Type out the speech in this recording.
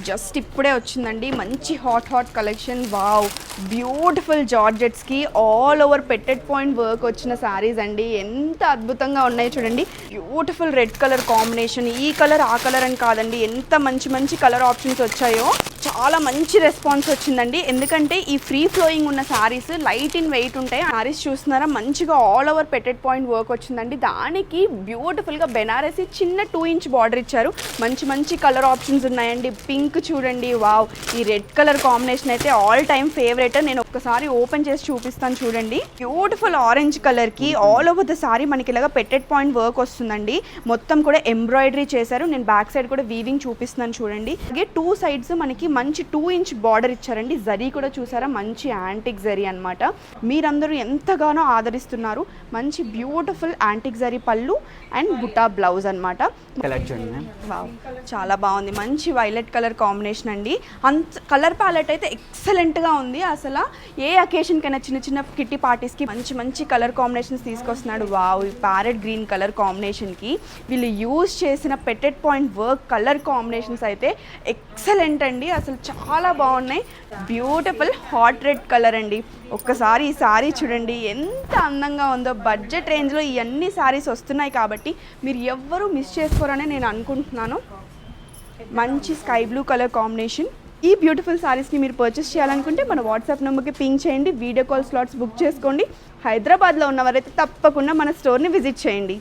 Just ఇప్పుడే వచ్చిందండి మంచి హాట్ కలెక్షన్. వావ్, బ్యూటిఫుల్ జార్జెట్స్కి ఆల్ ఓవర్ పెట్టెడ్ పాయింట్ వర్క్ వచ్చిన శారీస్ అండి. ఎంత అద్భుతంగా ఉన్నాయి చూడండి. Beautiful red colour combination. ఈ కలర్ ఆ కలర్ అని కాదండి, ఎంత మంచి మంచి కలర్ ఆప్షన్స్ వచ్చాయో. చాలా మంచి రెస్పాన్స్ వచ్చిందండి. ఎందుకంటే ఈ ఫ్రీ ఫ్లోయింగ్ ఉన్న శారీస్ లైట్ ఇన్ వెయిట్ ఉంటాయి. శారీస్ చూస్తున్నారా, మంచిగా ఆల్ ఓవర్ పెట్టెడ్ పాయింట్ వర్క్ వచ్చిందండి. దానికి బ్యూటిఫుల్గా బెనారసీ చిన్న 2 ఇంచ్ బార్డర్ ఇచ్చారు. మంచి మంచి కలర్ ఆప్షన్స్ ఉన్నాయండి. పింక్ చూడండి, వావ్. ఈ రెడ్ కలర్ కాంబినేషన్ అయితే ఆల్ టైమ్ ఫేవరెట్. నేను ఒక్కసారి ఓపెన్ చేసి చూపిస్తాను చూడండి. బ్యూటిఫుల్ ఆరెంజ్ కలర్కి ఆల్ ఓవర్ ద శారీ మనకి ఇలాగా పెట్టెడ్ పాయింట్ వర్క్ వస్తుందండి. మొత్తం కూడా ఎంబ్రాయిడరీ చేశారు. నేను బ్యాక్ సైడ్ కూడా వీవింగ్ చూపిస్తున్నాను చూడండి. అలాగే 2 సైడ్స్ మనకి మంచి 2 ఇంచ్ బార్డర్ ఇచ్చారండి. జరీ కూడా చూసారా, మంచి యాంటిక్ జరీ అనమాట. మీరందరూ ఎంతగానో ఆదరిస్తున్నారు. మంచి బ్యూటిఫుల్ యాంటిక్ జరీ పళ్ళు అండ్ బుటా బ్లౌజ్ అనమాట. వావ్, చాలా బాగుంది. మంచి వైలెట్ కలర్ కాంబినేషన్ అండి. అంత కలర్ ప్యాలెట్ అయితే ఎక్సలెంట్గా ఉంది. అసలు ఏ అకేషన్కైనా చిన్న చిన్న కిట్టి పార్టీస్కి మంచి మంచి కలర్ కాంబినేషన్స్ తీసుకొస్తున్నాడు. వావ్, ఈ ప్యారెట్ గ్రీన్ కలర్ కాంబినేషన్కి వీళ్ళు యూజ్ చేసిన పెట్టెడ్ పాయింట్ వర్క్ కలర్ కాంబినేషన్స్ అయితే ఎక్సలెంట్ అండి. అసలు చాలా బాగున్నాయి. బ్యూటిఫుల్ హాట్ రెడ్ కలర్ అండి. ఒక్కసారి ఈ శారీ చూడండి ఎంత అందంగా ఉందో. బడ్జెట్ రేంజ్లో ఇవన్నీ శారీస్ వస్తున్నాయి కాబట్టి మీరు ఎవ్వరూ మిస్ చేసుకోరని నేను అనుకుంటున్నాను. మంచి స్కై బ్లూ కలర్ కాంబినేషన్. ఈ బ్యూటిఫుల్ శారీస్ని మీరు పర్చేస్ చేయాలనుకుంటే మన వాట్సాప్ నెంబర్కి పింక్ చేయండి. వీడియో కాల్ స్లాట్స్ బుక్ చేసుకోండి. హైదరాబాద్లో ఉన్నవారైతే తప్పకుండా మన స్టోర్ని విజిట్ చేయండి.